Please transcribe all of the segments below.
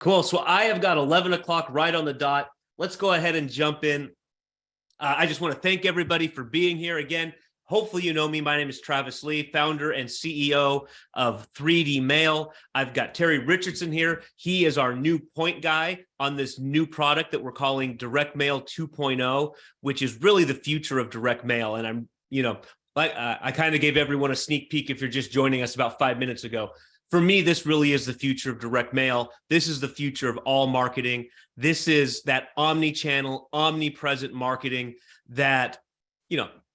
Cool. So I have got 11 o'clock right on the dot. Let's go ahead and jump in. I just want to thank everybody for being here again. Hopefully you know me. My name is Travis Lee, founder and CEO of 3D Mail. I've got Terry Richardson here. He is our new point guy on this new product that we're calling Direct Mail 2.0, which is really the future of direct mail. And I'm, I kind of gave everyone a sneak peek if you're just joining us about 5 minutes ago. For me, this really is the future of direct mail. This is the future of all marketing. This is that omni-channel, omnipresent marketing that,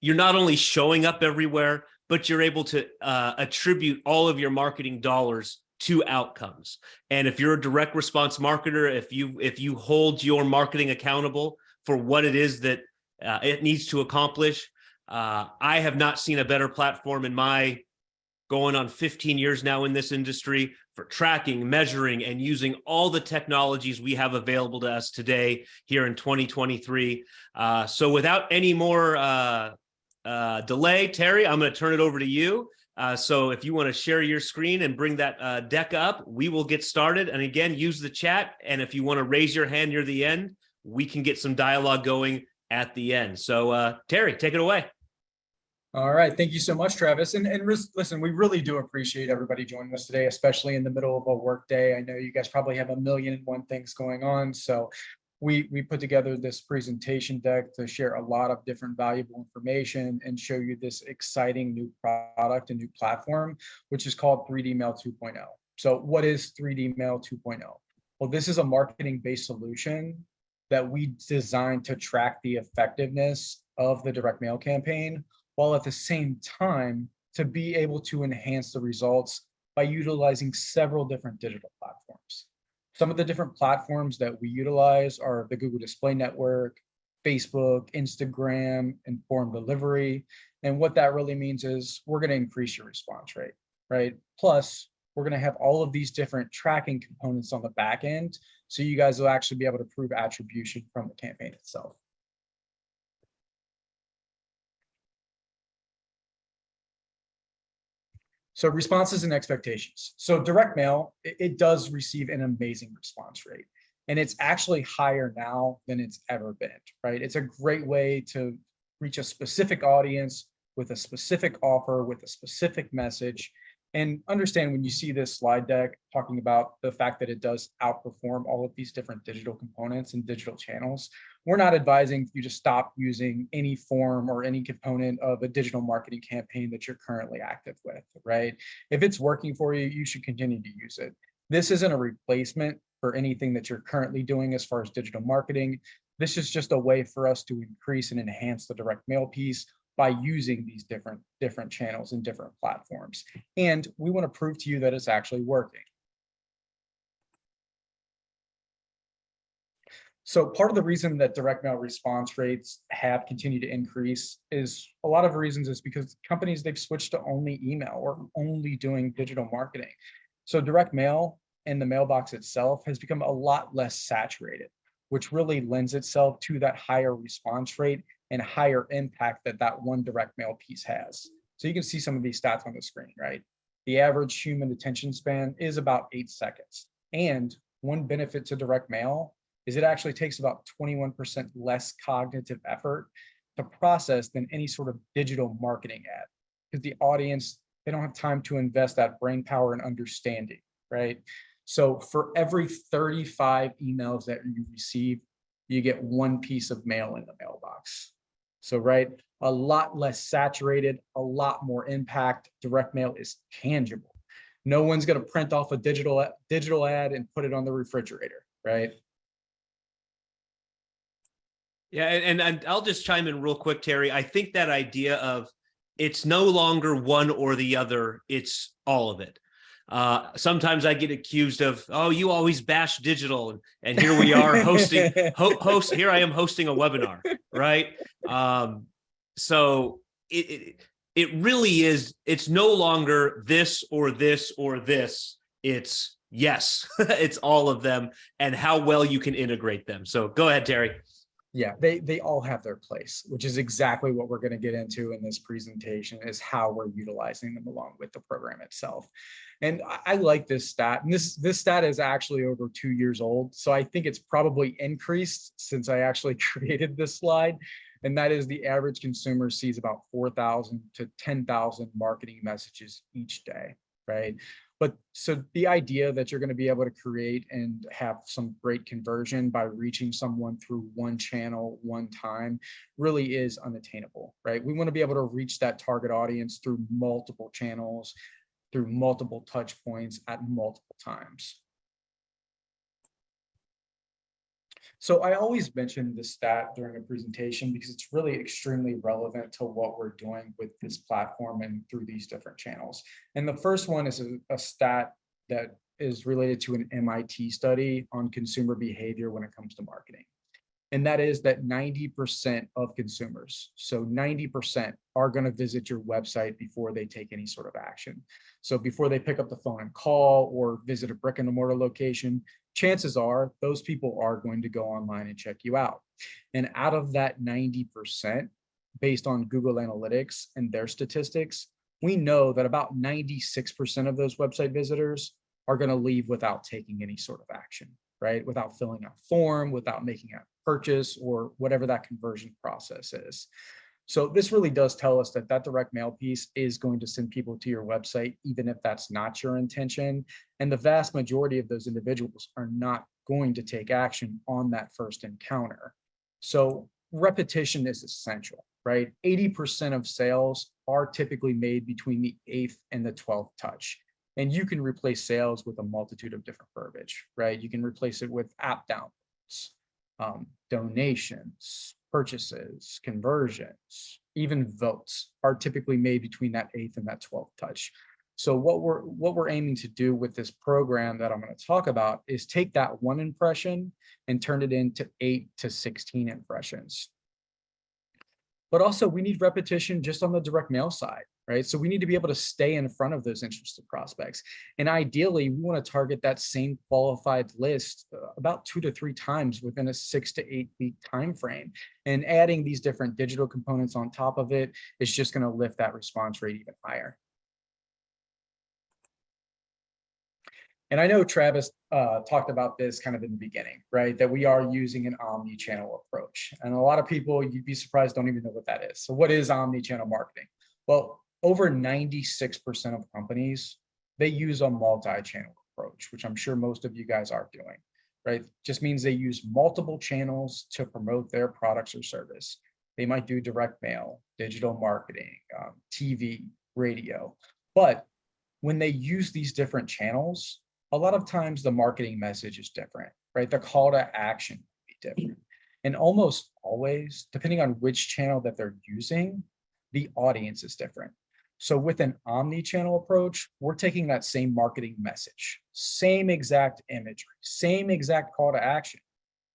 you're not only showing up everywhere, but you're able to attribute all of your marketing dollars to outcomes. And if you're a direct response marketer, if you hold your marketing accountable for what it is that it needs to accomplish, I have not seen a better platform in my going on 15 years now in this industry for tracking, measuring, and using all the technologies we have available to us today here in 2023. So without any more delay, Terry, I'm going to turn it over to you. So if you want to share your screen and bring that deck up, we will get started. And again, use the chat. And if you want to raise your hand near the end, we can get some dialogue going at the end. So Terry, take it away. All right. Thank you so much, Travis. And listen, we really do appreciate everybody joining us today, especially in the middle of a work day. I know you guys probably have a million and one things going on. So we put together this presentation deck to share a lot of different valuable information and show you this exciting new product and new platform, which is called 3D Mail 2.0. So what is 3D Mail 2.0? Well, this is a marketing-based solution that we designed to track the effectiveness of the direct mail campaign, while at the same time to be able to enhance the results by utilizing several different digital platforms. Some of the different platforms that we utilize are the Google Display Network, Facebook, Instagram, and form delivery. And what that really means is we're going to increase your response rate, right? Plus, we're going to have all of these different tracking components on the back end, so you guys will actually be able to prove attribution from the campaign itself. So responses and expectations. So direct mail, it does receive an amazing response rate. And it's actually higher now than it's ever been, right? It's a great way to reach a specific audience with a specific offer, with a specific message. And understand when you see this slide deck talking about the fact that it does outperform all of these different digital components and digital channels, we're not advising you to stop using any form or any component of a digital marketing campaign that you're currently active with, right? If it's working for you, you should continue to use it. This isn't a replacement for anything that you're currently doing as far as digital marketing. This is just a way for us to increase and enhance the direct mail piece by using these different channels and different platforms. And we want to prove to you that it's actually working. So part of the reason that direct mail response rates have continued to increase is a lot of reasons is because companies, they've switched to only email or only doing digital marketing. So direct mail and the mailbox itself has become a lot less saturated, which really lends itself to that higher response rate and higher impact that one direct mail piece has. So you can see some of these stats on the screen, right? The average human attention span is about 8 seconds. And one benefit to direct mail is it actually takes about 21% less cognitive effort to process than any sort of digital marketing ad. Because the audience, they don't have time to invest that brain power and understanding, right? So for every 35 emails that you receive, you get one piece of mail in the mailbox. So, right, a lot less saturated, a lot more impact. Direct mail is tangible. No one's going to print off a digital ad and put it on the refrigerator, right? Yeah, and I'll just chime in real quick, Terry. I think that idea of it's no longer one or the other, it's all of it. Sometimes I get accused of, oh, you always bash digital, and here we are hosting here I am hosting a webinar, right? So it really is, it's no longer this or this or this, it's yes, it's all of them and how well you can integrate them. So go ahead, Terry. Yeah, they all have their place, which is exactly what we're going to get into in this presentation, is how we're utilizing them along with the program itself. And I like this stat, and this stat is actually over 2 years old. So I think it's probably increased since I actually created this slide. And that is the average consumer sees about 4,000 to 10,000 marketing messages each day, right? But so the idea that you're going to be able to create and have some great conversion by reaching someone through one channel, one time, really is unattainable, right? We want to be able to reach that target audience through multiple channels, through multiple touch points at multiple times. So I always mention this stat during a presentation because it's really extremely relevant to what we're doing with this platform and through these different channels. And the first one is a stat that is related to an MIT study on consumer behavior when it comes to marketing. And that is that 90% of consumers, so 90% are going to visit your website before they take any sort of action. So before they pick up the phone and call or visit a brick and mortar location, chances are those people are going to go online and check you out. And out of that 90%, based on Google Analytics and their statistics, we know that about 96% of those website visitors are going to leave without taking any sort of action, right? Without filling out a form, without making a purchase, or whatever that conversion process is. So this really does tell us that that direct mail piece is going to send people to your website, even if that's not your intention. And the vast majority of those individuals are not going to take action on that first encounter. So repetition is essential, right? 80% of sales are typically made between the 8th and the 12th touch. And you can replace sales with a multitude of different verbiage, right? You can replace it with app downloads, donations, purchases, conversions, even votes are typically made between that 8th and that 12th touch. So what we're aiming to do with this program that I'm going to talk about is take that one impression and turn it into 8 to 16 impressions. But also we need repetition just on the direct mail side, right? So we need to be able to stay in front of those interested prospects. And ideally, we want to target that same qualified list about 2 to 3 times within a 6 to 8 week time frame. And adding these different digital components on top of it is just going to lift that response rate even higher. And I know Travis talked about this kind of in the beginning, right? That we are using an omni-channel approach. And a lot of people, you'd be surprised, don't even know what that is. So what is omni-channel marketing? Well, over 96% of companies, they use a multi-channel approach, which I'm sure most of you guys are doing, right? Just means they use multiple channels to promote their products or service. They might do direct mail, digital marketing, TV, radio. But when they use these different channels, a lot of times the marketing message is different, right? The call to action will be different. And almost always, depending on which channel that they're using, the audience is different. So with an omni-channel approach, we're taking that same marketing message, same exact imagery, same exact call to action,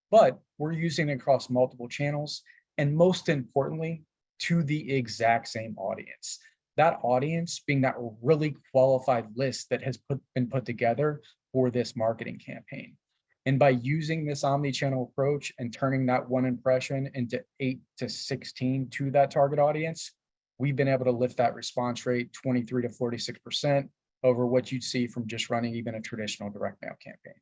but we're using it across multiple channels, and most importantly, to the exact same audience. That audience being that really qualified list that has been put together for this marketing campaign. And by using this omni-channel approach and turning that one impression into 8 to 16 to that target audience, we've been able to lift that response rate 23 to 46% over what you'd see from just running even a traditional direct mail campaign.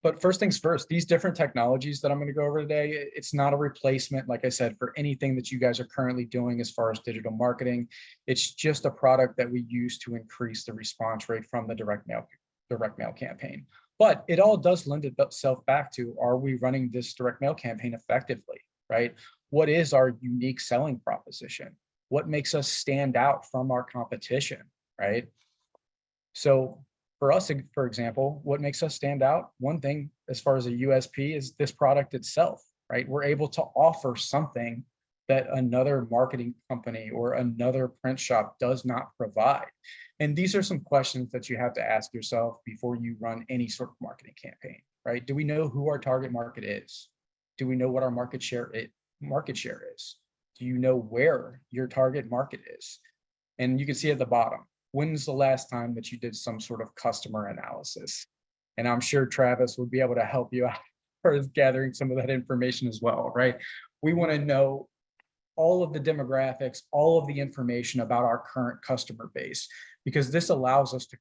But first things first, these different technologies that I'm going to go over today, it's not a replacement, like I said, for anything that you guys are currently doing as far as digital marketing. It's just a product that we use to increase the response rate from the direct mail campaign. But it all does lend itself back to, are we running this direct mail campaign effectively, right? What is our unique selling proposition? What makes us stand out from our competition, right? So for us, for example, what makes us stand out? One thing as far as a USP is this product itself, right? We're able to offer something that another marketing company or another print shop does not provide. And these are some questions that you have to ask yourself before you run any sort of marketing campaign, right? Do we know who our target market is? Do we know what our market share is? Do you know where your target market is? And you can see at the bottom, when's the last time that you did some sort of customer analysis? And I'm sure Travis would be able to help you out as far as gathering some of that information as well, right? We want to know all of the demographics, all of the information about our current customer base, because this allows us to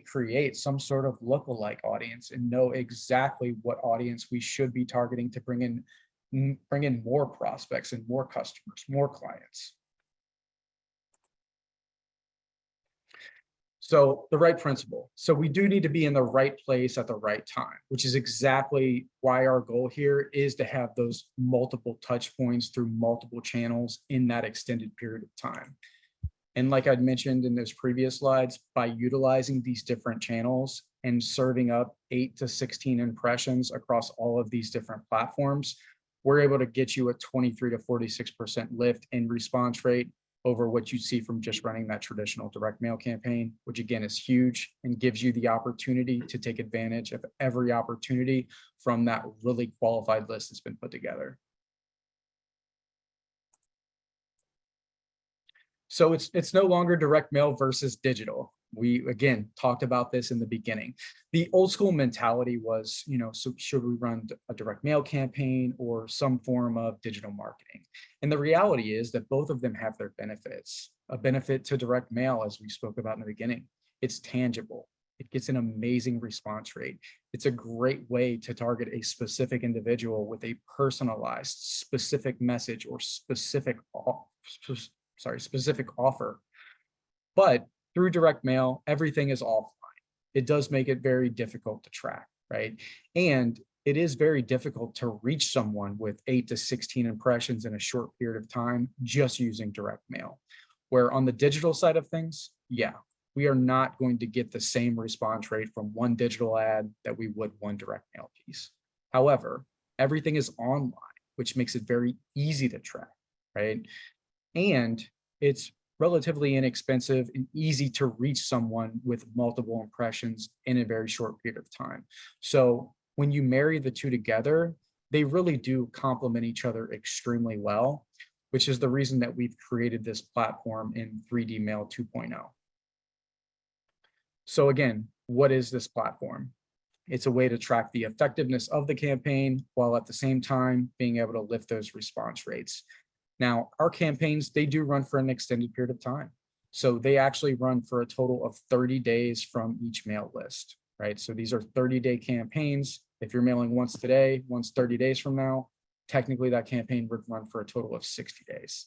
create some sort of lookalike audience and know exactly what audience we should be targeting to bring in more prospects and more customers, more clients. So the right principle. So we do need to be in the right place at the right time, which is exactly why our goal here is to have those multiple touch points through multiple channels in that extended period of time. And like I'd mentioned in those previous slides, by utilizing these different channels and serving up 8 to 16 impressions across all of these different platforms, we're able to get you a 23 to 46% lift in response rate over what you see from just running that traditional direct mail campaign, which again is huge and gives you the opportunity to take advantage of every opportunity from that really qualified list that's been put together. So it's no longer direct mail versus digital. We, again, talked about this in the beginning. The old school mentality was, so should we run a direct mail campaign or some form of digital marketing? And the reality is that both of them have their benefits. A benefit to direct mail, as we spoke about in the beginning, it's tangible. It gets an amazing response rate. It's a great way to target a specific individual with a personalized, specific message or specific offer. But through direct mail, everything is offline. It does make it very difficult to track, right? And it is very difficult to reach someone with 8 to 16 impressions in a short period of time just using direct mail. Where on the digital side of things, yeah, we are not going to get the same response rate from one digital ad that we would one direct mail piece. However, everything is online, which makes it very easy to track, right? And it's relatively inexpensive and easy to reach someone with multiple impressions in a very short period of time. So when you marry the two together, they really do complement each other extremely well, which is the reason that we've created this platform in 3D Mail 2.0. So again, what is this platform? It's a way to track the effectiveness of the campaign while at the same time being able to lift those response rates. Now, our campaigns, they do run for an extended period of time. So they actually run for a total of 30 days from each mail list, right? So these are 30-day campaigns. If you're mailing once today, once 30 days from now, technically that campaign would run for a total of 60 days.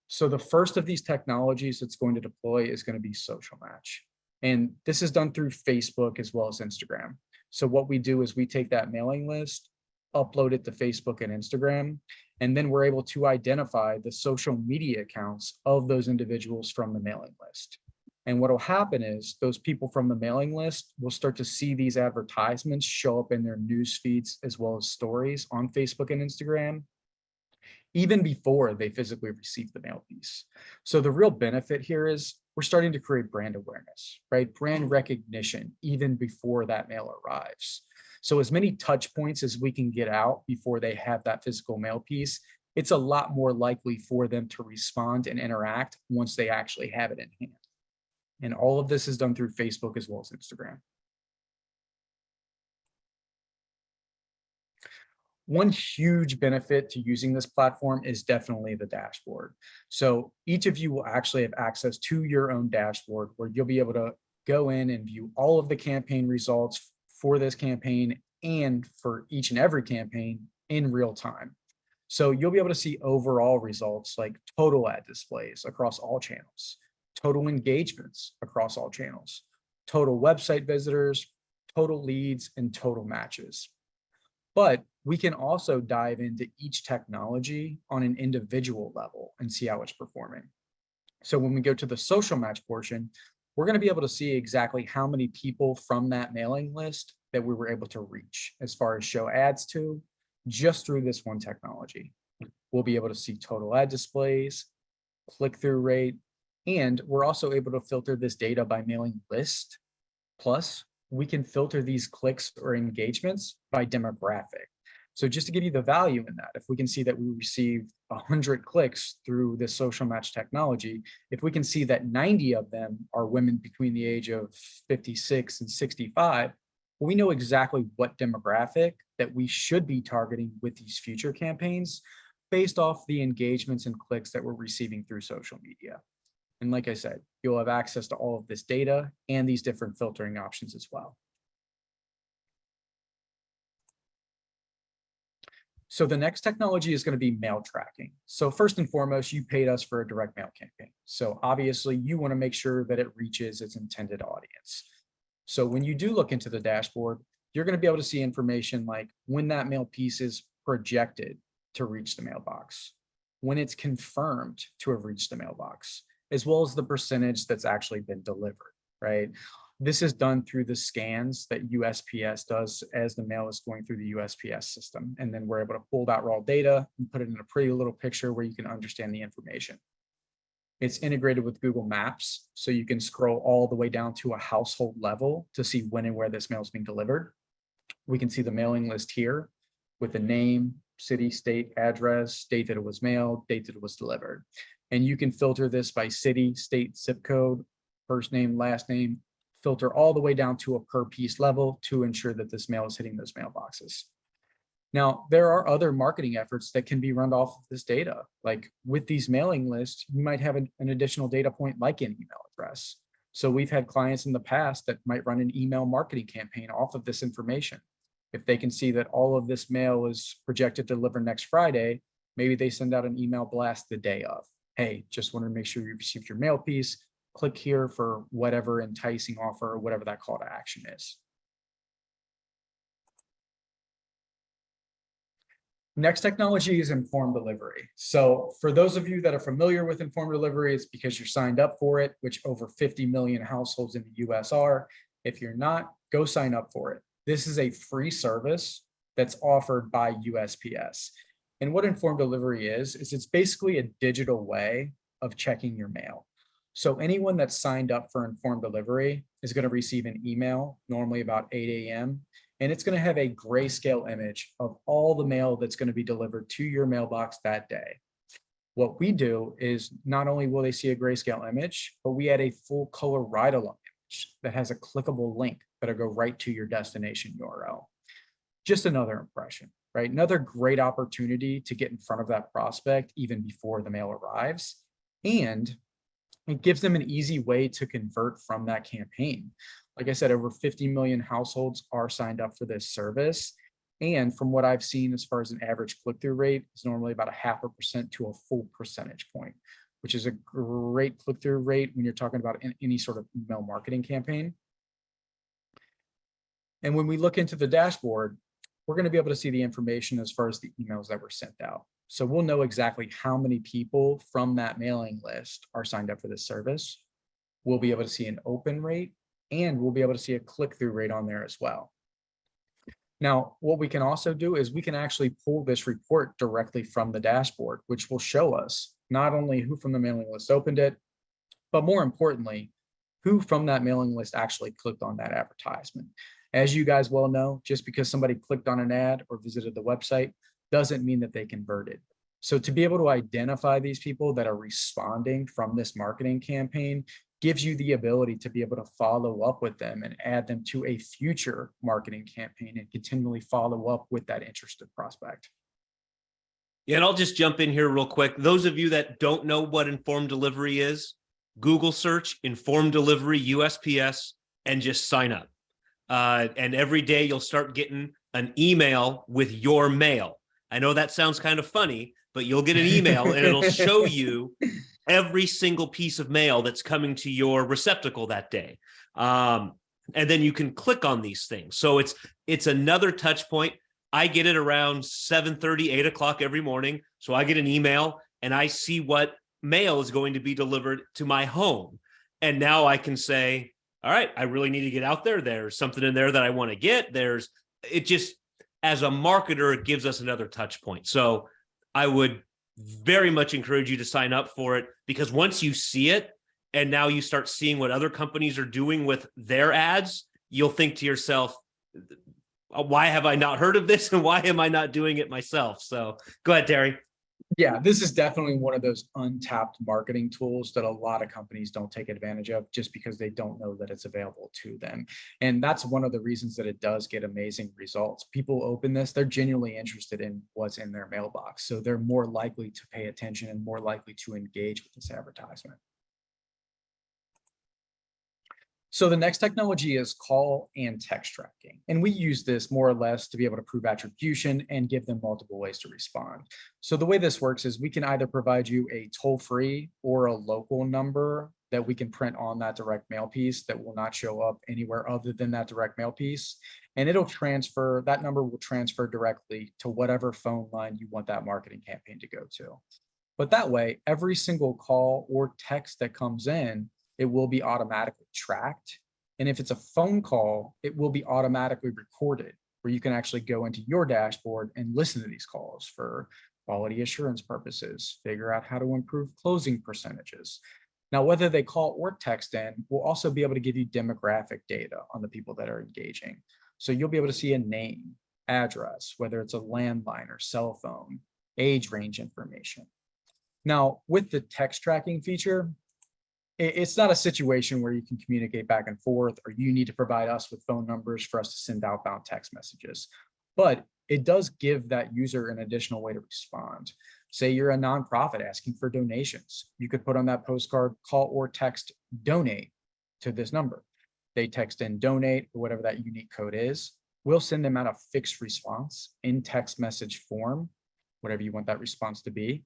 So the first of these technologies that's going to deploy is going to be SocialMatch. And this is done through Facebook as well as Instagram. So what we do is we take that mailing list, upload it to Facebook and Instagram, and then we're able to identify the social media accounts of those individuals from the mailing list. And what will happen is those people from the mailing list will start to see these advertisements show up in their news feeds as well as stories on Facebook and Instagram, even before they physically receive the mail piece. So the real benefit here is we're starting to create brand awareness, right? Brand recognition, even before that mail arrives. So as many touch points as we can get out before they have that physical mail piece, it's a lot more likely for them to respond and interact once they actually have it in hand. And all of this is done through Facebook as well as Instagram. One huge benefit to using this platform is definitely the dashboard. So each of you will actually have access to your own dashboard where you'll be able to go in and view all of the campaign results for this campaign and for each and every campaign in real time. So you'll be able to see overall results like total ad displays across all channels, total engagements across all channels, total website visitors, total leads, and total matches. But we can also dive into each technology on an individual level and see how it's performing. So when we go to the SocialMatch portion, we're going to be able to see exactly how many people from that mailing list that we were able to reach as far as show ads to just through this one technology. We'll be able to see total ad displays, click-through rate, and we're also able to filter this data by mailing list. Plus, we can filter these clicks or engagements by demographic. So just to give you the value in that, if we can see that we received 100 clicks through this SocialMatch technology, if we can see that 90 of them are women between the age of 56 and 65, we know exactly what demographic that we should be targeting with these future campaigns based off the engagements and clicks that we're receiving through social media. And like I said, you'll have access to all of this data and these different filtering options as well. So the next technology is going to be mail tracking. So first and foremost, you paid us for a direct mail campaign. So obviously you want to make sure that it reaches its intended audience. So when you do look into the dashboard, you're going to be able to see information like when that mail piece is projected to reach the mailbox, when it's confirmed to have reached the mailbox, as well as the percentage that's actually been delivered, right? This is done through the scans that USPS does as the mail is going through the USPS system. And then we're able to pull that raw data and put it in a pretty little picture where you can understand the information. It's integrated with Google Maps, so you can scroll all the way down to a household level to see when and where this mail is being delivered. We can see the mailing list here with the name, city, state, address, date that it was mailed, date that it was delivered. And you can filter this by city, state, zip code, first name, last name, filter all the way down to a per piece level to ensure that this mail is hitting those mailboxes. Now, there are other marketing efforts that can be run off of this data. Like with these mailing lists, you might have an additional data point like an email address. So we've had clients in the past that might run an email marketing campaign off of this information. If they can see that all of this mail is projected to deliver next Friday, maybe they send out an email blast the day of. Hey, just wanted to make sure you received your mail piece. Click here for whatever enticing offer or whatever that call to action is. Next technology is informed delivery. So for those of you that are familiar with informed delivery, it's because you're signed up for it, which over 50 million households in the US are. If you're not, go sign up for it. This is a free service that's offered by USPS. And what informed delivery is it's basically a digital way of checking your mail. So anyone that's signed up for informed delivery is going to receive an email, normally about 8 a.m. And it's going to have a grayscale image of all the mail that's going to be delivered to your mailbox that day. What we do is not only will they see a grayscale image, but we add a full color ride-along image that has a clickable link that'll go right to your destination URL. Just another impression, right? Another great opportunity to get in front of that prospect even before the mail arrives. And it gives them an easy way to convert from that campaign. Like I said, over 50 million households are signed up for this service. And from what I've seen, as far as an average click-through rate, is normally about 0.5% to a full percentage point, which is a great click-through rate when you're talking about any sort of email marketing campaign. And when we look into the dashboard, we're going to be able to see the information as far as the emails that were sent out. So we'll know exactly how many people from that mailing list are signed up for this service. We'll be able to see an open rate, and we'll be able to see a click-through rate on there as well. Now, what we can also do is we can actually pull this report directly from the dashboard, which will show us not only who from the mailing list opened it, but more importantly, who from that mailing list actually clicked on that advertisement. As you guys well know, just because somebody clicked on an ad or visited the website doesn't mean that they converted. So to be able to identify these people that are responding from this marketing campaign gives you the ability to be able to follow up with them and add them to a future marketing campaign and continually follow up with that interested prospect. Yeah, and I'll just jump in here real quick. Those of you that don't know what informed delivery is, Google search informed delivery USPS and just sign up. And every day you'll start getting an email with your mail. I know that sounds kind of funny, but you'll get an email and it'll show you every single piece of mail that's coming to your receptacle that day. And then you can click on these things. So it's another touch point. I get it around 7:30, 8 o'clock every morning. So I get an email and I see what mail is going to be delivered to my home. And now I can say, all right, I really need to get out there. There's something in there that I want to get. It just, as a marketer, it gives us another touch point. So I would very much encourage you to sign up for it, because once you see it and now you start seeing what other companies are doing with their ads, you'll think to yourself, why have I not heard of this and why am I not doing it myself? So go ahead, Terry. Yeah, this is definitely one of those untapped marketing tools that a lot of companies don't take advantage of just because they don't know that it's available to them. And that's one of the reasons that it does get amazing results. People open this, they're genuinely interested in what's in their mailbox. So they're more likely to pay attention and more likely to engage with this advertisement. So the next technology is call and text tracking. And we use this more or less to be able to prove attribution and give them multiple ways to respond. So the way this works is we can either provide you a toll-free or a local number that we can print on that direct mail piece that will not show up anywhere other than that direct mail piece. And it'll transfer, that number will transfer directly to whatever phone line you want that marketing campaign to go to. But that way, every single call or text that comes in, it will be automatically tracked. And if it's a phone call, it will be automatically recorded where you can actually go into your dashboard and listen to these calls for quality assurance purposes, figure out how to improve closing percentages. Now, whether they call or text in, we'll also be able to give you demographic data on the people that are engaging. So you'll be able to see a name, address, whether it's a landline or cell phone, age range information. Now, with the text tracking feature, it's not a situation where you can communicate back and forth or you need to provide us with phone numbers for us to send outbound text messages. But it does give that user an additional way to respond. Say you're a nonprofit asking for donations. You could put on that postcard, call or text donate to this number. They text in donate or whatever that unique code is. We'll send them out a fixed response in text message form, whatever you want that response to be.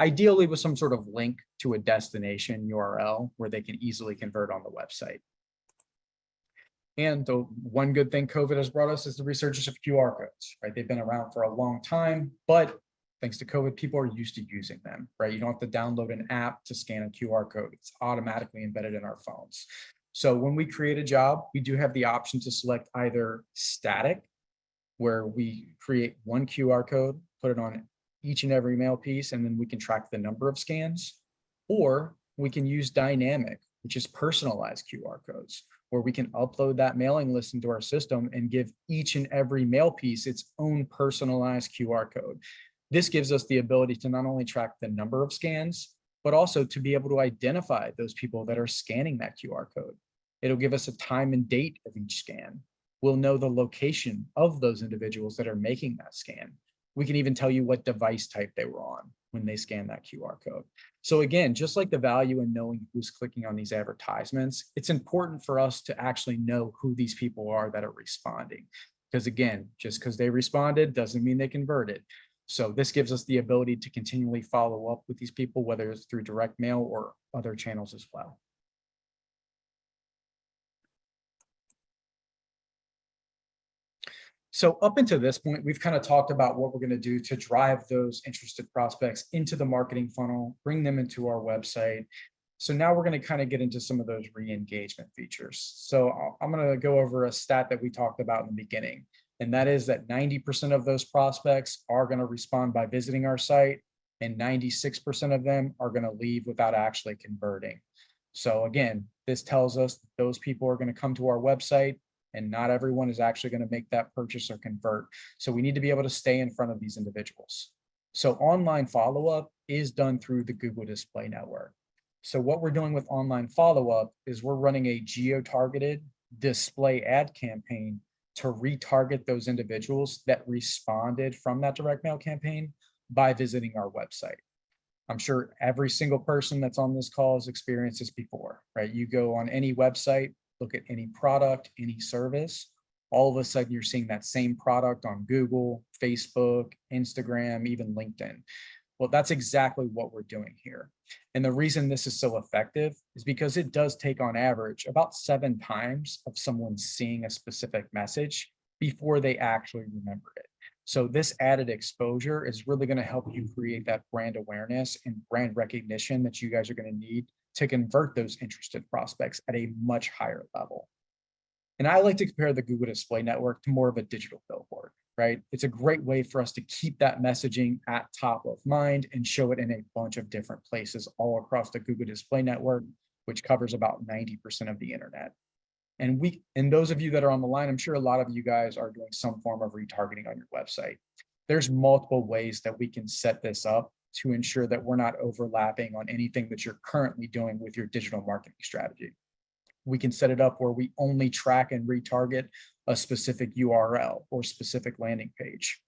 Ideally with some sort of link to a destination URL where they can easily convert on the website. And the one good thing COVID has brought us is the resurgence of QR codes, right? They've been around for a long time, but thanks to COVID, people are used to using them, right? You don't have to download an app to scan a QR code. It's automatically embedded in our phones. So when we create a job, we do have the option to select either static, where we create one QR code, put it on each and every mail piece, and then we can track the number of scans, or we can use dynamic, which is personalized QR codes, where we can upload that mailing list into our system and give each and every mail piece its own personalized QR code. This gives us the ability to not only track the number of scans, but also to be able to identify those people that are scanning that QR code. It'll give us a time and date of each scan. We'll know the location of those individuals that are making that scan. We can even tell you what device type they were on when they scan that QR code. So again, just like the value in knowing who's clicking on these advertisements, it's important for us to actually know who these people are that are responding. Because again, just because they responded doesn't mean they converted. So this gives us the ability to continually follow up with these people, whether it's through direct mail or other channels as well. So up until this point, we've kind of talked about what we're going to do to drive those interested prospects into the marketing funnel, bring them into our website. So now we're going to kind of get into some of those re-engagement features. So I'm going to go over a stat that we talked about in the beginning, and that is that 90% of those prospects are going to respond by visiting our site, and 96% of them are going to leave without actually converting. So again, this tells us that those people are going to come to our website, and not everyone is actually going to make that purchase or convert. So we need to be able to stay in front of these individuals. So online follow-up is done through the Google Display Network. So what we're doing with online follow-up is we're running a geo-targeted display ad campaign to retarget those individuals that responded from that direct mail campaign by visiting our website. I'm sure every single person that's on this call has experienced this before, right? You go on any website, look at any product, any service, all of a sudden you're seeing that same product on Google, Facebook, Instagram, even LinkedIn. Well, that's exactly what we're doing here. And the reason this is so effective is because it does take on average about 7 times of someone seeing a specific message before they actually remember it. So this added exposure is really going to help you create that brand awareness and brand recognition that you guys are going to need to convert those interested prospects at a much higher level. And I like to compare the Google Display Network to more of a digital billboard, right? It's a great way for us to keep that messaging at top of mind and show it in a bunch of different places all across the Google Display Network, which covers about 90% of the internet. And those of you that are on the line, I'm sure a lot of you guys are doing some form of retargeting on your website. There's multiple ways that we can set this up to ensure that we're not overlapping on anything that you're currently doing with your digital marketing strategy. We can set it up where we only track and retarget a specific URL or specific landing page.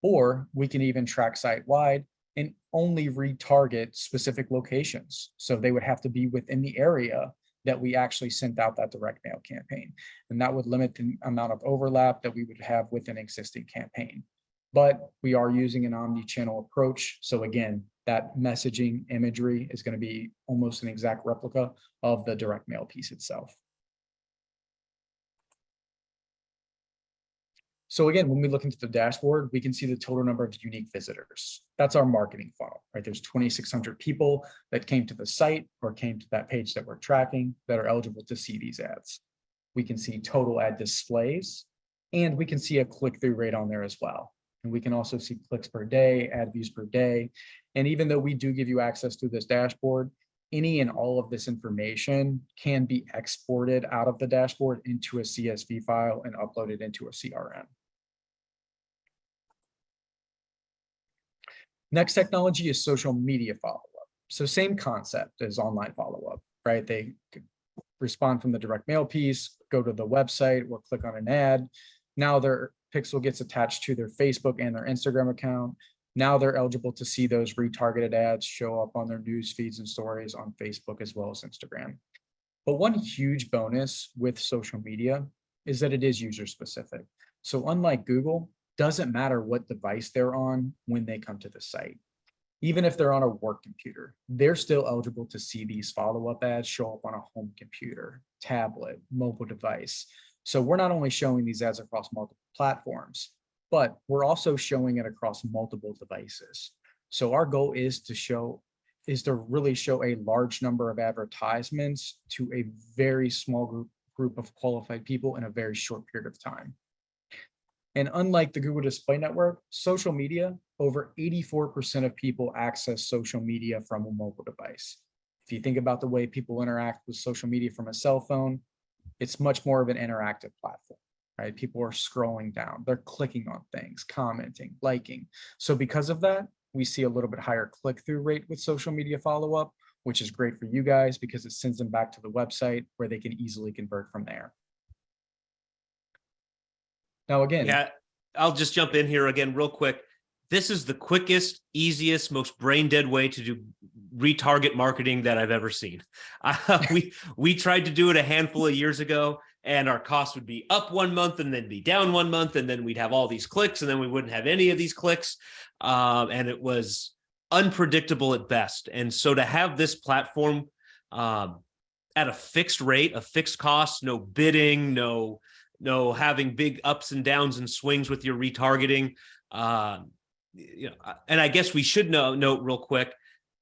Or we can even track site-wide and only retarget specific locations. So they would have to be within the area that we actually sent out that direct mail campaign. And that would limit the amount of overlap that we would have with an existing campaign. But we are using an omni-channel approach. So again, that messaging imagery is going to be almost an exact replica of the direct mail piece itself. So again, when we look into the dashboard, we can see the total number of unique visitors. That's our marketing funnel, right? There's 2,600 people that came to the site or came to that page that we're tracking that are eligible to see these ads. We can see total ad displays, and we can see a click-through rate on there as well. And we can also see clicks per day, ad views per day. And even though we do give you access to this dashboard, any and all of this information can be exported out of the dashboard into a CSV file and uploaded into a CRM. Next technology is social media follow-up. So same concept as online follow-up, right? They respond from the direct mail piece, go to the website or click on an ad. Now their pixel gets attached to their Facebook and their Instagram account. Now they're eligible to see those retargeted ads show up on their news feeds and stories on Facebook as well as Instagram. But one huge bonus with social media is that it is user specific. So unlike Google, doesn't matter what device they're on when they come to the site. Even if they're on a work computer, they're still eligible to see these follow-up ads show up on a home computer, tablet, mobile device. So we're not only showing these ads across multiple platforms, but we're also showing it across multiple devices. So our goal is to really show a large number of advertisements to a very small group of qualified people in a very short period of time. And unlike the Google Display Network, social media, over 84% of people access social media from a mobile device. If you think about the way people interact with social media from a cell phone, it's much more of an interactive platform, right? People are scrolling down, they're clicking on things, commenting, liking. So because of that, we see a little bit higher click-through rate with social media follow-up, which is great for you guys because it sends them back to the website where they can easily convert from there. Now, again, yeah, I'll just jump in here again real quick. This is the quickest, easiest, most brain dead way to do retarget marketing that I've ever seen. We tried to do it a handful of years ago, and our costs would be up 1 month and then be down 1 month, and then we'd have all these clicks, and then we wouldn't have any of these clicks, and it was unpredictable at best. And so to have this platform at a fixed rate, a fixed cost, no bidding, no having big ups and downs and swings with your retargeting. And I guess we should note real quick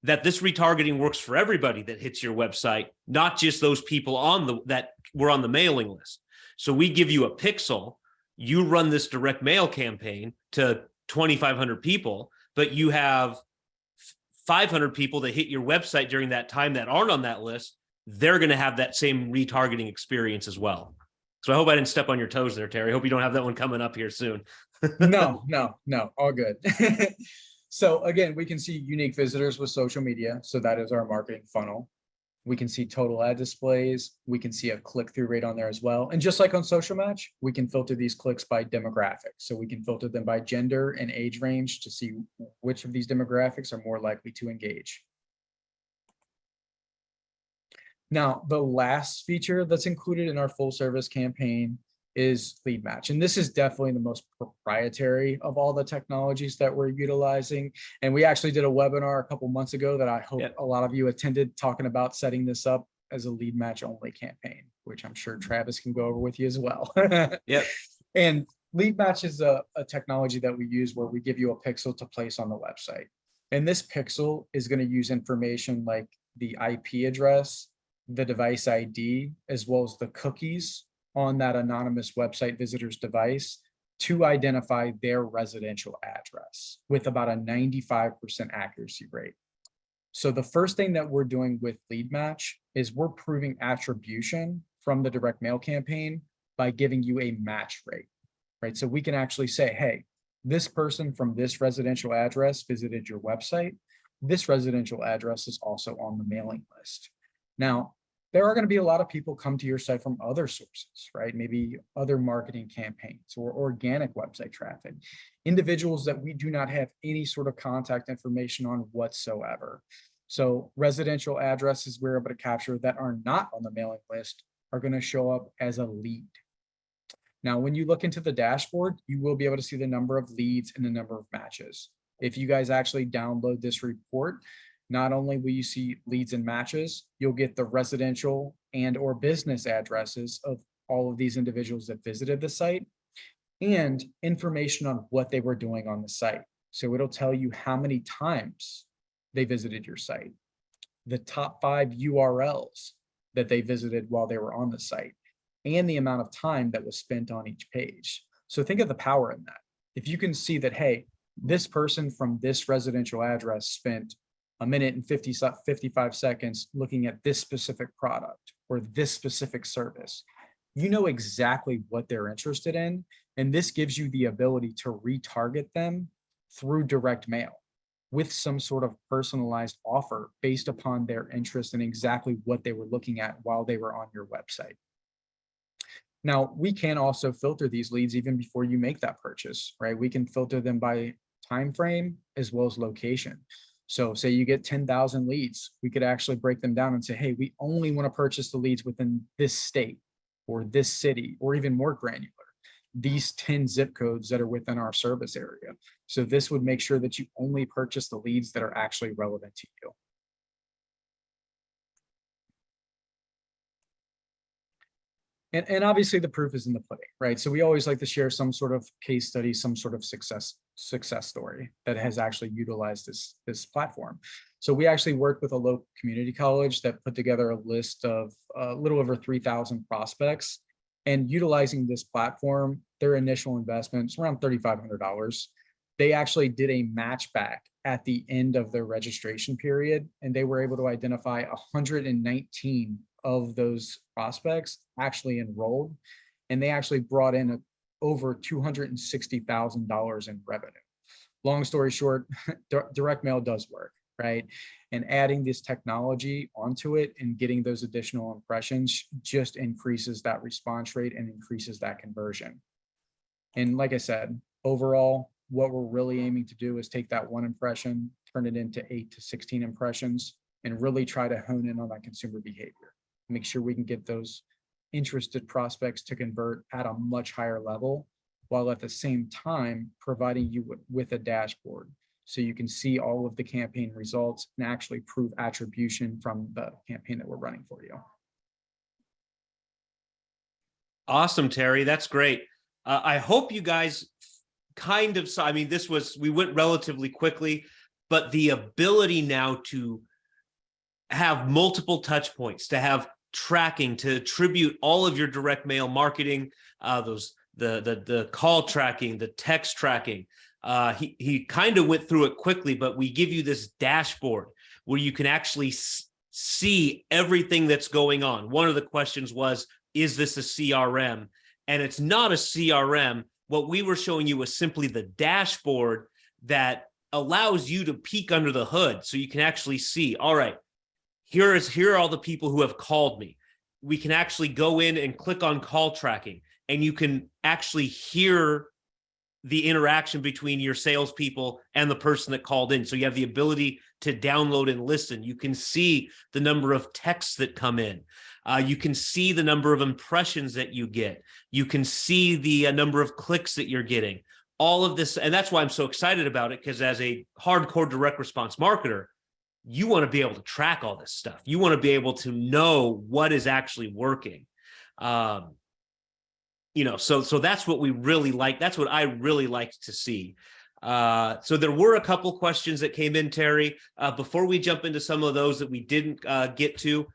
that this retargeting works for everybody that hits your website, not just those people that were on the mailing list. So we give you a pixel, you run this direct mail campaign to 2,500 people, but you have 500 people that hit your website during that time that aren't on that list. They're going to have that same retargeting experience as well. So I hope I didn't step on your toes there, Terry. I hope you don't have that one coming up here soon. No, all good. So again, we can see unique visitors with social media. So that is our marketing funnel. We can see total ad displays. We can see a click-through rate on there as well. And just like on SocialMatch, we can filter these clicks by demographics. So we can filter them by gender and age range to see which of these demographics are more likely to engage. Now, the last feature that's included in our full service campaign is LEADMatch. And this is definitely the most proprietary of all the technologies that we're utilizing. And we actually did a webinar a couple months ago that I hope a lot of you attended, talking about setting this up as a LEADMatch only campaign, which I'm sure Travis can go over with you as well. Yep. And LEADMatch is a technology that we use where we give you a pixel to place on the website. And this pixel is going to use information like the IP address, the device ID, as well as the cookies on that anonymous website visitor's device to identify their residential address with about a 95% accuracy rate. So the first thing that we're doing with LEADMatch is we're proving attribution from the direct mail campaign by giving you a match rate, right? So we can actually say, hey, this person from this residential address visited your website. this residential address is also on the mailing list. Now, there are going to be a lot of people come to your site from other sources, right? Maybe other marketing campaigns or organic website traffic, individuals that we do not have any sort of contact information on whatsoever. So residential addresses we're able to capture that are not on the mailing list are going to show up as a lead. Now, when you look into the dashboard, you will be able to see the number of leads and the number of matches. If you guys actually download this report, not only will you see leads and matches, you'll get the residential and or business addresses of all of these individuals that visited the site and information on what they were doing on the site. So it'll tell you how many times they visited your site, the top 5 URLs that they visited while they were on the site, and the amount of time that was spent on each page. So think of the power in that. If you can see that, hey, this person from this residential address spent 1 minute and 55 seconds looking at this specific product or this specific service, you know exactly what they're interested in. And this gives you the ability to retarget them through direct mail with some sort of personalized offer based upon their interest and exactly what they were looking at while they were on your website. Now, we can also filter these leads even before you make that purchase, right? We can filter them by time frame as well as location. So say you get 10,000 leads, we could actually break them down and say, hey, we only want to purchase the leads within this state or this city, or even more granular, these 10 zip codes that are within our service area. So this would make sure that you only purchase the leads that are actually relevant to you. And obviously the proof is in the pudding, right? So we always like to share some sort of case study, some sort of success story that has actually utilized this platform. So we actually worked with a local community college that put together a list of a little over 3,000 prospects, and utilizing this platform, their initial investment is around $3,500. They actually did a match back at the end of their registration period, and they were able to identify 119 of those prospects actually enrolled, and they actually brought in over $260,000 in revenue. Long story short, direct mail does work, right? And adding this technology onto it and getting those additional impressions just increases that response rate and increases that conversion. And like I said, overall, what we're really aiming to do is take that one impression, turn it into 8 to 16 impressions, and really try to hone in on that consumer behavior. Make sure we can get those interested prospects to convert at a much higher level, while at the same time providing you with a dashboard so you can see all of the campaign results and actually prove attribution from the campaign that we're running for you. Awesome, Terry. That's great. I hope you guys kind of saw, I mean, we went relatively quickly, but the ability now to have multiple touch points, to have tracking, to attribute all of your direct mail marketing, the call tracking, the text tracking. He kind of went through it quickly, but we give you this dashboard where you can actually see everything that's going on. One of the questions was, is this a CRM? And it's not a CRM. What we were showing you was simply the dashboard that allows you to peek under the hood so you can actually see, all right, here are all the people who have called me. We can actually go in and click on call tracking, and you can actually hear the interaction between your salespeople and the person that called in. So you have the ability to download and listen. You can see the number of texts that come in. You can see the number of impressions that you get. You can see the number of clicks that you're getting. All of this, and that's why I'm so excited about it, because as a hardcore direct response marketer, you want to be able to track all this stuff. You want to be able to know what is actually working. So that's what we really like. That's what I really liked to see. So there were a couple questions that came in, Terry. Before we jump into some of those that we didn't get to,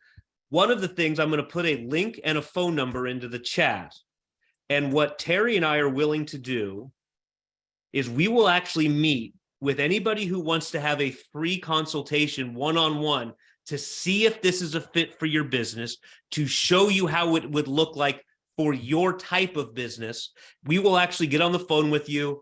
one of the things, I'm going to put a link and a phone number into the chat. And what Terry and I are willing to do is we will actually meet with anybody who wants to have a free consultation one-on-one to see if this is a fit for your business, to show you how it would look like for your type of business. We will actually get on the phone with you.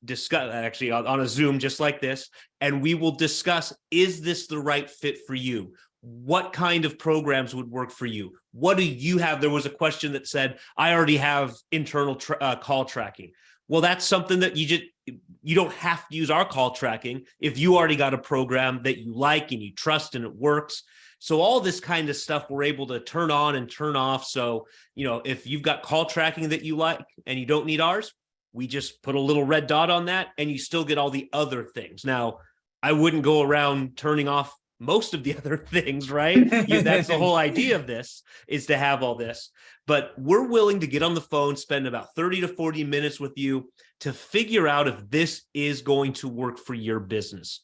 discuss, actually on a Zoom just like this, and we will discuss, is this the right fit for you? What kind of programs would work for you? What do you have? There was a question that said, I already have internal call tracking. Well, that's something that you don't have to use our call tracking if you already got a program that you like and you trust and it works. So all this kind of stuff we're able to turn on and turn off. So, if you've got call tracking that you like and you don't need ours, we just put a little red dot on that and you still get all the other things. Now, I wouldn't go around turning off most of the other things, right? That's the whole idea of this, is to have all this. But we're willing to get on the phone, spend about 30 to 40 minutes with you to figure out if this is going to work for your business.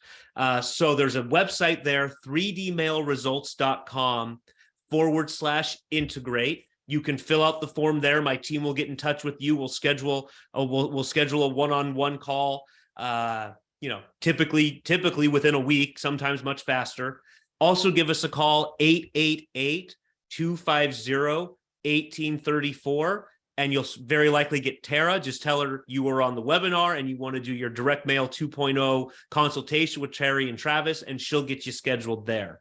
So there's a website there, 3dmailresults.com/integrate. You can fill out the form there. My team will get in touch with you. We'll schedule a one-on-one call. Typically within a week, sometimes much faster. Also give us a call, 888-250-1834, and you'll very likely get Tara. Just tell her you were on the webinar and you want to do your direct mail 2.0 consultation with Terry and Travis, and she'll get you scheduled there.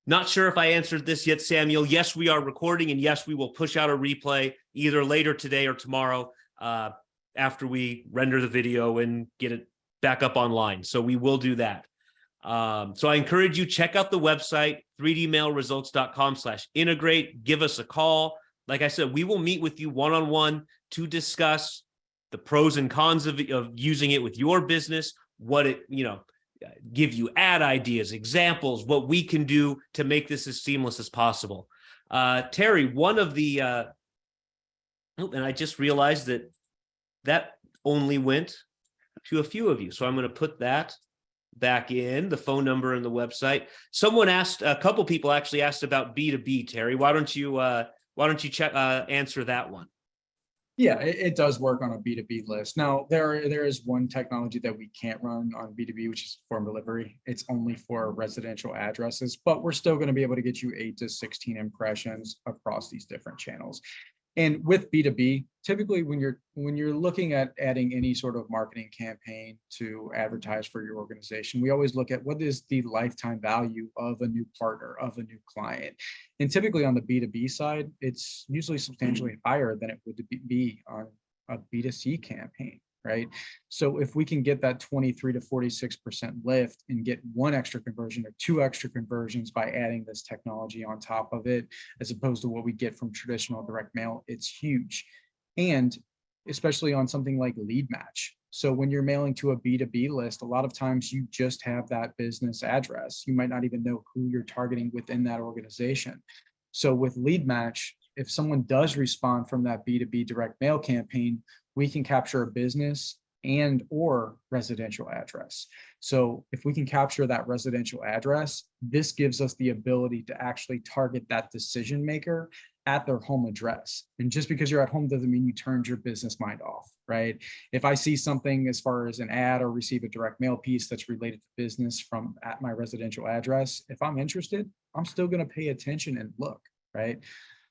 Not sure if I answered this yet, Samuel. Yes, we are recording, and yes, we will push out a replay either later today or tomorrow after we render the video and get it back up online. So we will do that. So I encourage you, check out the website, 3dmailresults.com/integrate. Give us a call. Like I said, we will meet with you one-on-one to discuss the pros and cons of using it with your business, what it, give you ad ideas, examples, what we can do to make this as seamless as possible. Terry, one of the, and I just realized that only went to a few of you. So I'm going to put that back in, the phone number and the website. Someone asked, a couple people actually asked about B2B, Terry. Why don't you answer that one? Yeah, it does work on a B2B list. Now, there is one technology that we can't run on B2B, which is form delivery. It's only for residential addresses, but we're still going to be able to get you 8 to 16 impressions across these different channels. And with B2B, typically when you're looking at adding any sort of marketing campaign to advertise for your organization, we always look at what is the lifetime value of a new partner, of a new client. And typically on the B2B side, it's usually substantially higher than it would be on a B2C campaign, right? So if we can get that 23 to 46% lift and get one extra conversion or two extra conversions by adding this technology on top of it, as opposed to what we get from traditional direct mail, it's huge. And especially on something like LEADMatch. So when you're mailing to a B2B list, a lot of times you just have that business address. You might not even know who you're targeting within that organization. So with LEADMatch, if someone does respond from that B2B direct mail campaign, we can capture a business and or residential address. So if we can capture that residential address, this gives us the ability to actually target that decision maker at their home address. And just because you're at home doesn't mean you turned your business mind off, right? If I see something as far as an ad or receive a direct mail piece that's related to business from at my residential address, if I'm interested, I'm still going to pay attention and look, right?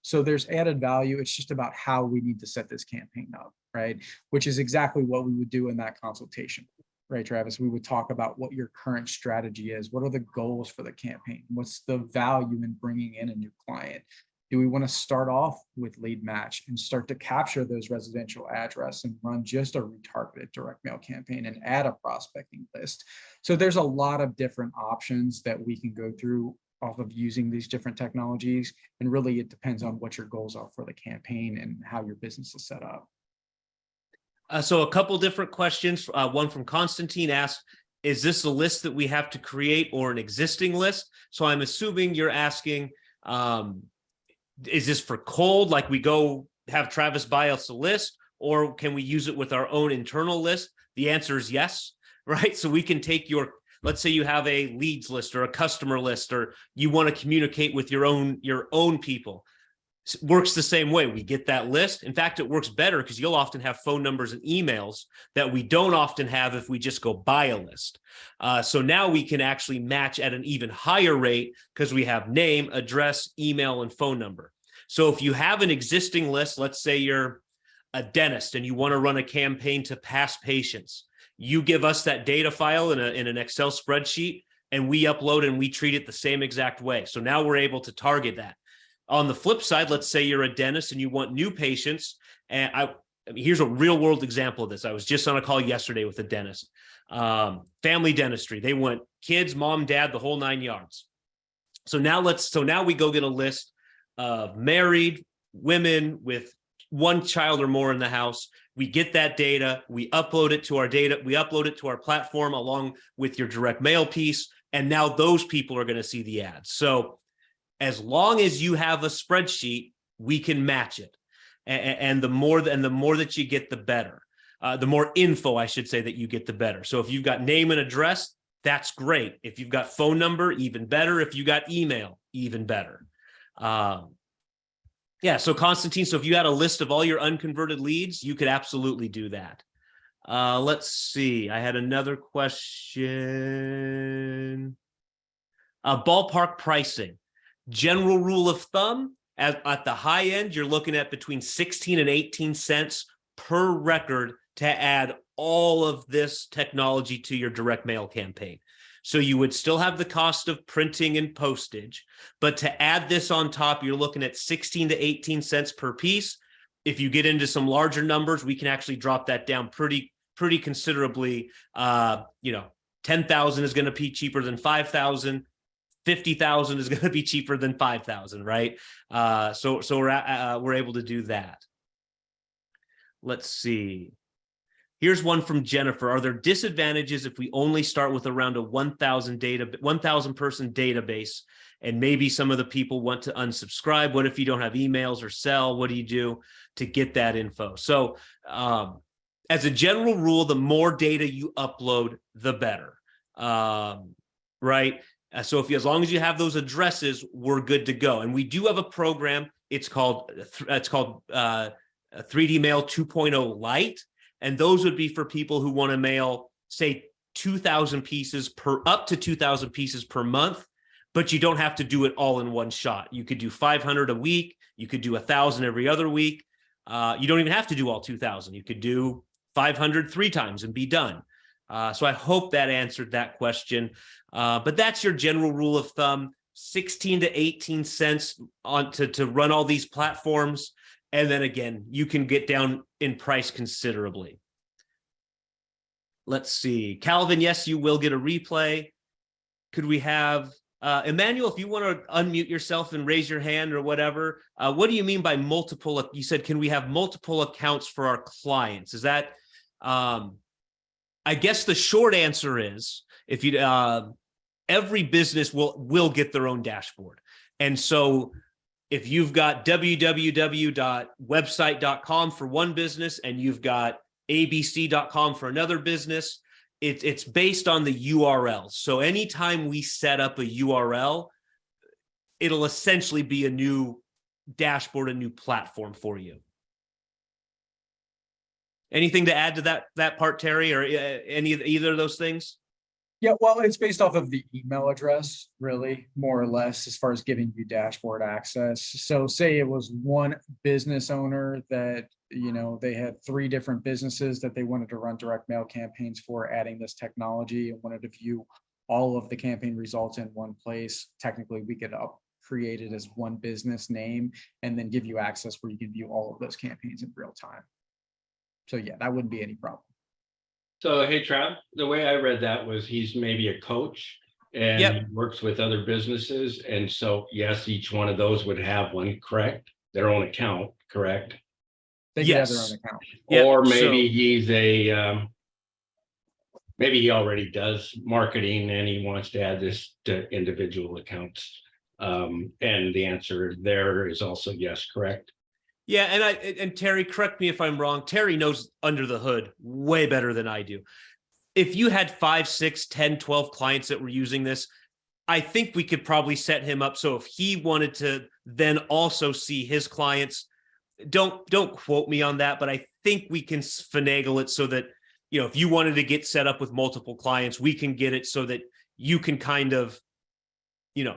So there's added value. It's just about how we need to set this campaign up, right? Which is exactly what we would do in that consultation, right, Travis? We would talk about what your current strategy is. What are the goals for the campaign? What's the value in bringing in a new client? Do we want to start off with LEADMatch and start to capture those residential address and run just a retargeted direct mail campaign and add a prospecting list? So there's a lot of different options that we can go through off of using these different technologies. And really it depends on what your goals are for the campaign and how your business is set up. So a couple different questions. One from Constantine asked, is this a list that we have to create or an existing list? So I'm assuming you're asking, is this for cold? Like we go have Travis buy us a list, or can we use it with our own internal list? The answer is yes, right? So we can take let's say you have a leads list or a customer list, or you want to communicate with your own people. It works the same way. We get that list. In fact, it works better because you'll often have phone numbers and emails that we don't often have if we just go buy a list. So now we can actually match at an even higher rate because we have name, address, email, and phone number. So if you have an existing list, let's say you're a dentist and you want to run a campaign to past patients, you give us that data file in an Excel spreadsheet, and we upload and we treat it the same exact way. So now we're able to target that. On the flip side, let's say you're a dentist and you want new patients. And I mean, here's a real world example of this. I was just on a call yesterday with a dentist, family dentistry. They want kids, mom, dad, the whole 9 yards. So now we go get a list of married women with one child or more in the house. We get that data, we upload it to our platform along with your direct mail piece. And now those people are going to see the ads. So as long as you have a spreadsheet, we can match it. And the more that you get, the better. The more info, I should say, that you get, the better. So if you've got name and address, that's great. If you've got phone number, even better. If you got email, even better. Yeah, so Constantine, so if you had a list of all your unconverted leads, you could absolutely do that. Let's see. I had another question. Ballpark pricing. General rule of thumb, at the high end, you're looking at between 16 and 18 cents per record to add all of this technology to your direct mail campaign. So you would still have the cost of printing and postage, but to add this on top, you're looking at 16 to 18 cents per piece. If you get into some larger numbers, we can actually drop that down pretty considerably. 10,000 is going to be cheaper than 5,000. 50,000 is going to be cheaper than 5,000, right? So we're able to do that. Let's see. Here's one from Jennifer. Are there disadvantages if we only start with around a 1,000 person database, and maybe some of the people want to unsubscribe? What if you don't have emails or sell? What do you do to get that info? So as a general rule, the more data you upload, the better, right? So as long as you have those addresses, we're good to go. And we do have a program. It's called 3D Mail 2.0 Lite. And those would be for people who want to mail, say, 2,000 pieces up to 2,000 pieces per month, but you don't have to do it all in one shot. You could do 500 a week. You could do 1,000 every other week. You don't even have to do all 2,000. You could do 500 3 times and be done. So I hope that answered that question. But that's your general rule of thumb, 16 to 18 cents to run all these platforms. And then again, you can get down in price considerably. Let's see. Calvin, yes, you will get a replay. Could we have, Emmanuel, if you want to unmute yourself and raise your hand or whatever, what do you mean by multiple? You said, can we have multiple accounts for our clients? Is that, I guess the short answer is, if you, every business will get their own dashboard. And so if you've got www.website.com for one business and you've got abc.com for another business, it's based on the URL. So anytime we set up a URL, it'll essentially be a new dashboard, a new platform for you. Anything to add to that part, Terry, or either of those things? Yeah, well, it's based off of the email address, really, more or less, as far as giving you dashboard access. So say it was one business owner that, they had 3 different businesses that they wanted to run direct mail campaigns for, adding this technology, and wanted to view all of the campaign results in one place. Technically, we could create it as one business name and then give you access where you can view all of those campaigns in real time. So yeah, that wouldn't be any problem. So, hey, Trav, the way I read that was he's maybe a coach and Yep. he works with other businesses. And so, yes, each one of those would have one, correct? Their own account, correct? They could have their own account. Yep. Or maybe he's maybe he already does marketing and he wants to add this to individual accounts. And the answer there is also yes, correct? Yeah, and Terry, correct me if I'm wrong. Terry knows under the hood way better than I do. If you had 5, 6, 10, 12 clients that were using this, I think we could probably set him up. So if he wanted to then also see his clients, don't quote me on that, but I think we can finagle it so that, if you wanted to get set up with multiple clients, we can get it so that you can kind of,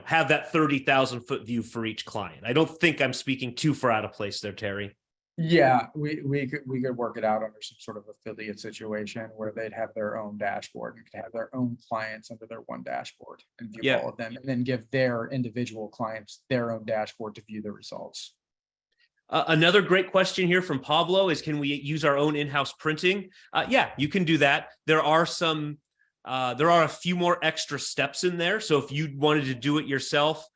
have that 30,000 foot view for each client. I don't think I'm speaking too far out of place there, Terry. Yeah, we could work it out under some sort of affiliate situation where they'd have their own dashboard and could have their own clients under their one dashboard and view Yeah. all of them, and then give their individual clients their own dashboard to view the results. Another great question here from Pablo is, can we use our own in-house printing? Yeah, you can do that. There are a few more extra steps in there. So if you wanted to do it yourself,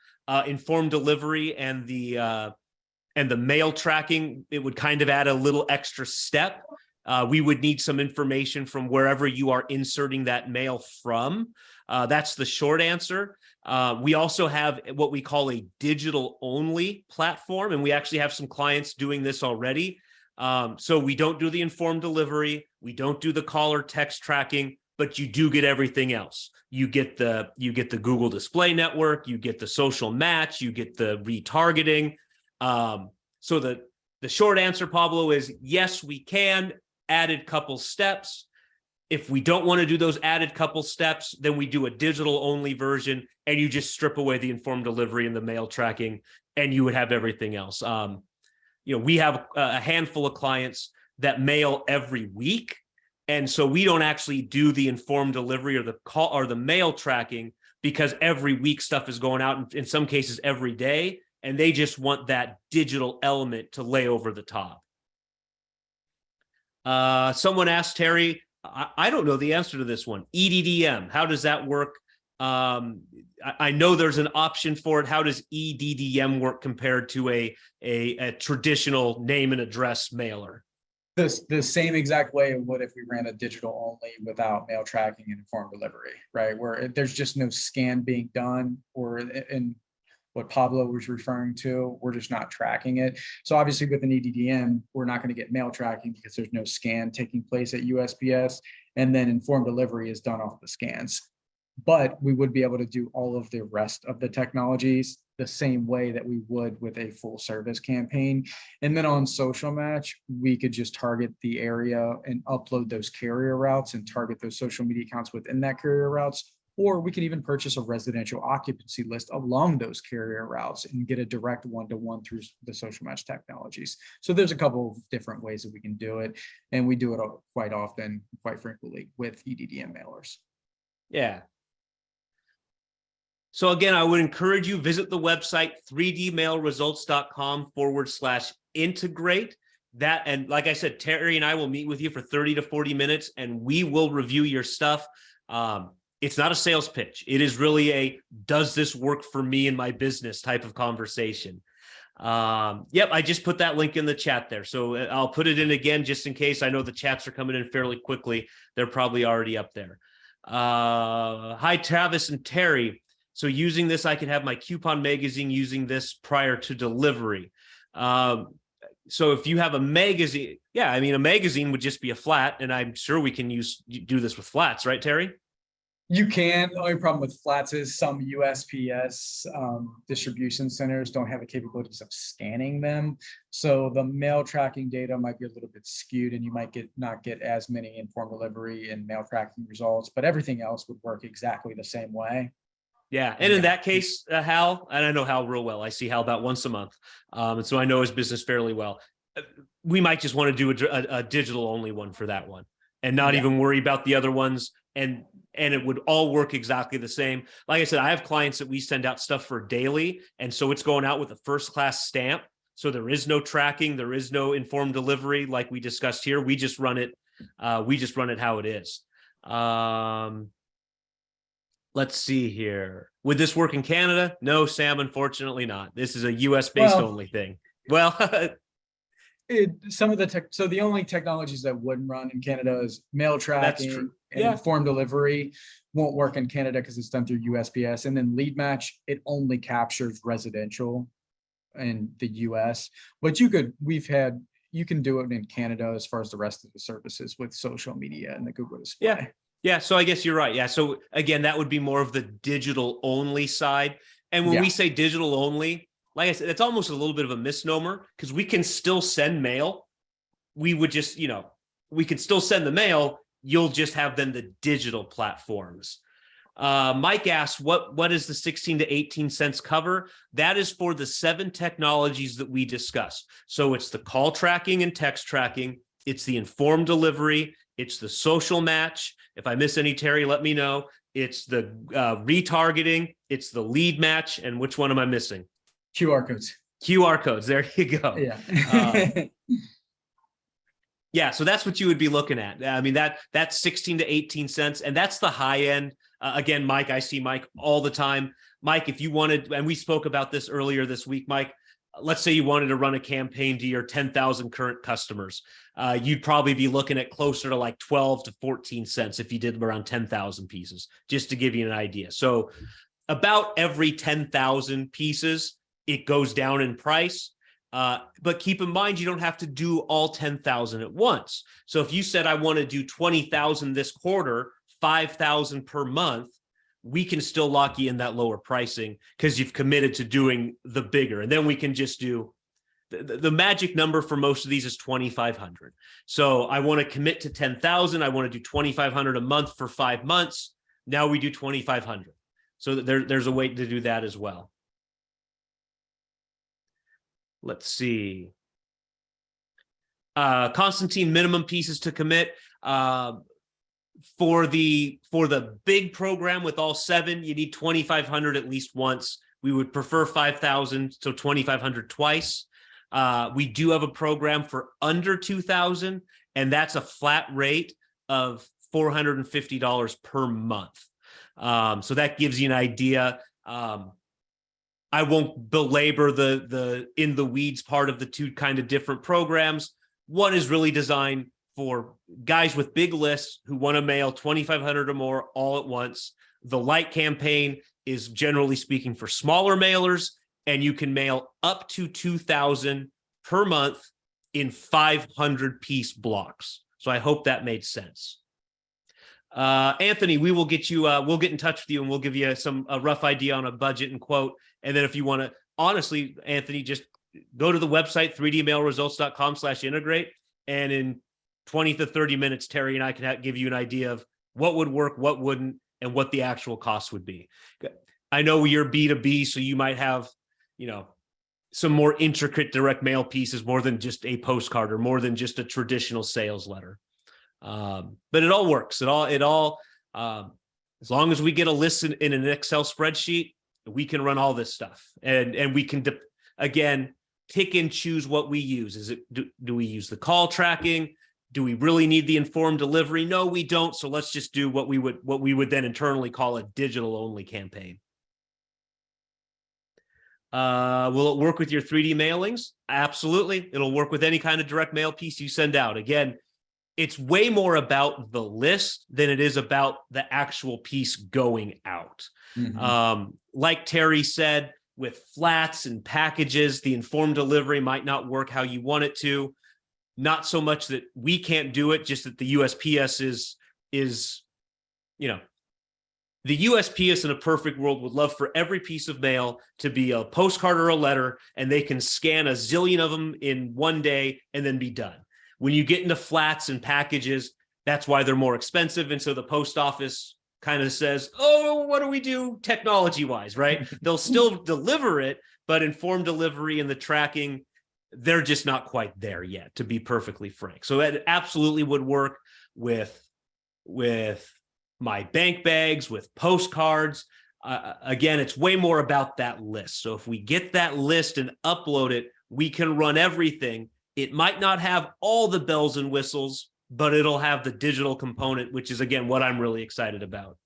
informed delivery and the mail tracking, it would kind of add a little extra step. We would need some information from wherever you are inserting that mail from. That's the short answer. We also have what we call a digital only platform, and we actually have some clients doing this already. So we don't do the informed delivery, we don't do the call or text tracking, but you do get everything else. You get the Google Display Network, you get the SocialMatch, you get the retargeting. So the short answer, Pablo, is yes, we can. Added couple steps. If we don't want to do those added couple steps, then we do a digital only version, and you just strip away the informed delivery and the mail tracking, and you would have everything else. We have a handful of clients that mail every week, and so we don't actually do the informed delivery or the call or the mail tracking, because every week stuff is going out, in some cases every day, and they just want that digital element to lay over the top. Someone asked, Terry, I don't know the answer to this one. EDDM, how does that work? I know there's an option for it. How does EDDM work compared to a traditional name and address mailer? The same exact way it would if we ran a digital only without mail tracking and informed delivery, right? Where there's just no scan being done, or in what Pablo was referring to, we're just not tracking it. So obviously with an EDDM, we're not going to get mail tracking because there's no scan taking place at USPS, and then informed delivery is done off the scans. But we would be able to do all of the rest of the technologies the same way that we would with a full service campaign. And then on SocialMatch, we could just target the area and upload those carrier routes and target those social media accounts within that carrier routes. Or we can even purchase a residential occupancy list along those carrier routes and get a direct one-to-one through the SocialMatch technologies. So there's a couple of different ways that we can do it. And we do it quite often, quite frequently with EDDM mailers. Yeah. So again, I would encourage you, visit the website 3dmailresults.com/integrate. That, and like I said, Terry and I will meet with you for 30 to 40 minutes and we will review your stuff. It's not a sales pitch. It is really a, does this work for me and my business type of conversation. Yep, I just put that link in the chat there. So I'll put it in again, just in case. I know the chats are coming in fairly quickly. They're probably already up there. Hi, Travis and Terry. So using this, I can have my coupon magazine using this prior to delivery. So if you have a magazine, yeah, I mean, a magazine would just be a flat, and I'm sure we can do this with flats, right, Terry? You can. The only problem with flats is some USPS distribution centers don't have the capabilities of scanning them. So the mail tracking data might be a little bit skewed, and you might not get as many informed delivery and mail tracking results, but everything else would work exactly the same way. Yeah. And in that case, Hal, and I know Hal real well. I see Hal about once a month. And so I know his business fairly well. We might just want to do a digital only one for that one and not even worry about the other ones. And it would all work exactly the same. Like I said, I have clients that we send out stuff for daily. And so it's going out with a first class stamp. So there is no tracking. There is no informed delivery like we discussed here. We just run it. We just run it how it is. Let's see here. Would this work in Canada? No, Sam, unfortunately not. This is a US based only thing. Well, some of the so the only technologies that wouldn't run in Canada is mail tracking and informed delivery won't work in Canada because it's done through USPS. And then LEADMatch, it only captures residential in the US. But you can do it in Canada as far as the rest of the services with social media and the Google Display. Yeah, so I guess you're right. Yeah, so again, that would be more of the digital only side. And when we say digital only, like I said, it's almost a little bit of a misnomer because we can still send mail. We would just, we can still send the mail. You'll just have then the digital platforms. Mike asks, what is the 16 to 18 cents cover? That is for the 7 technologies that we discussed. So it's the call tracking and text tracking. It's the informed delivery. It's the SocialMatch. If I miss any, Terry, let me know. It's the retargeting. It's the LEADMatch. And which one am I missing? QR codes. QR codes. There you go. Yeah. Yeah, so that's what you would be looking at. I mean, that's 16 to 18 cents, and that's the high end. Again, Mike, I see Mike all the time. Mike, if you wanted, and we spoke about this earlier this week, Mike, let's say you wanted to run a campaign to your 10,000 current customers. You'd probably be looking at closer to like 12 to 14 cents if you did around 10,000 pieces, just to give you an idea. So about every 10,000 pieces, it goes down in price. But keep in mind, you don't have to do all 10,000 at once. So if you said, I want to do 20,000 this quarter, 5,000 per month, we can still lock you in that lower pricing because you've committed to doing the bigger. And then we can just do the magic number for most of these is 2,500. So I want to commit to 10,000. I want to do 2,500 a month for 5 months. Now we do 2,500. So there's a way to do that as well. Let's see. Constantine, minimum pieces to commit. For the big program with all 7, you need 2,500 at least once. We would prefer 5,000, so 2,500 twice. We do have a program for under 2,000, and that's a flat rate of $450 per month. So that gives you an idea. I won't belabor the in the weeds part of the 2 kind of different programs. One is really designed for guys with big lists who want to mail 2,500 or more all at once. The light campaign is generally speaking for smaller mailers, and you can mail up to 2,000 per month in 500 piece blocks. So I hope that made sense. Anthony, we will get you, we'll get in touch with you and we'll give you a rough idea on a budget and quote. And then if you want to, honestly, Anthony, just go to the website, 3dmailresults.com/integrate. And in 20 to 30 minutes, Terry and I can give you an idea of what would work, what wouldn't, and what the actual cost would be. I know you're B2B, so you might have, some more intricate direct mail pieces, more than just a postcard or more than just a traditional sales letter. But it all works. It all, as long as we get a list in an Excel spreadsheet, we can run all this stuff, and we can, again, pick and choose what we use. Is it, do we use the call tracking? Do we really need the informed delivery? No, we don't. So let's just do what we would then internally call a digital only campaign. Will it work with your 3D mailings? Absolutely. It'll work with any kind of direct mail piece you send out. Again, it's way more about the list than it is about the actual piece going out. Mm-hmm. Like Terry said, with flats and packages, the informed delivery might not work how you want it to. Not so much that we can't do it, just that the USPS is, the USPS in a perfect world would love for every piece of mail to be a postcard or a letter, and they can scan a zillion of them in one day and then be done. When you get into flats and packages, that's why they're more expensive. And so the post office kind of says, oh, what do we do technology-wise, right? They'll still deliver it, but informed delivery and the tracking, they're just not quite there yet, to be perfectly frank. So that absolutely would work with my bank bags, with postcards. Again, it's way more about that list. So if we get that list and upload it, we can run everything. It might not have all the bells and whistles, but it'll have the digital component, which is, again, what I'm really excited about.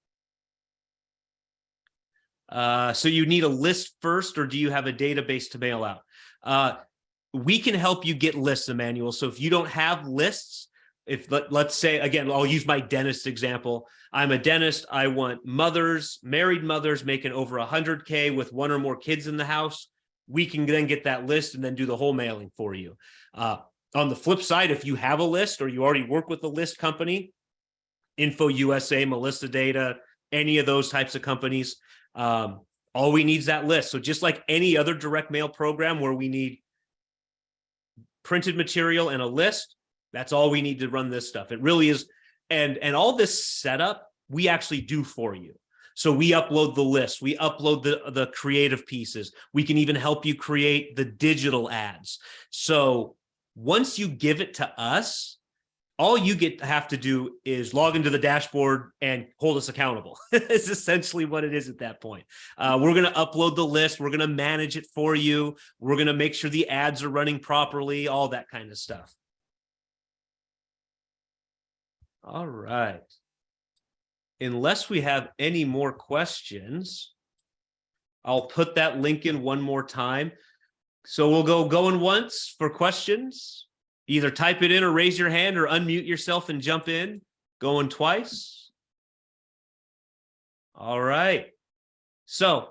So you need a list first, or do you have a database to mail out? We can help you get lists, Emmanuel. So if you don't have lists, let's say, again, I'll use my dentist example. I'm a dentist. I want married mothers making over 100K with 1 or more kids in the house. We can then get that list and then do the whole mailing for you. On the flip side, if you have a list or you already work with a list company, Info USA, Melissa Data, any of those types of companies, all we need is that list. So just like any other direct mail program where we need printed material and a list, that's all we need to run this stuff. It really is. And all this setup, we actually do for you. So we upload the list, we upload the creative pieces. We can even help you create the digital ads. So once you give it to us, all you have to do is log into the dashboard and hold us accountable. It's essentially what it is at that point. We're going to upload the list. We're going to manage it for you. We're going to make sure the ads are running properly, all that kind of stuff. All right. Unless we have any more questions, I'll put that link in one more time. So we'll go going once for questions. Either type it in or raise your hand or unmute yourself and jump in. Going twice. All right. So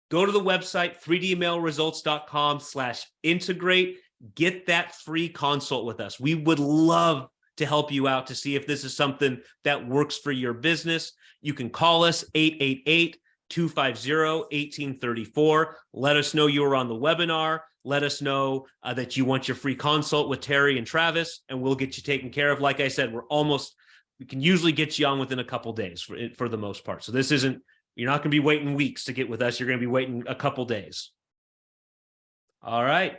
go to the website, 3dmailresults.com/integrate. Get that free consult with us. We would love to help you out to see if this is something that works for your business. You can call us 888-250-1834. Let us know you were on the webinar. Let us know that you want your free consult with Terry and Travis, and we'll get you taken care of. Like I said, we can usually get you on within a couple days for the most part. So this isn't, you're not going to be waiting weeks to get with us. You're going to be waiting a couple days. All right.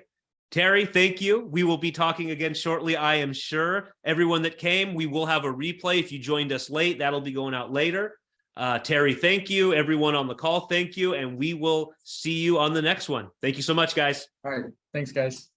Terry, thank you. We will be talking again shortly, I am sure. Everyone that came, we will have a replay. If you joined us late, that'll be going out later. Terry, thank you. Everyone on the call, thank you. And we will see you on the next one. Thank you so much, guys. All right. Thanks, guys.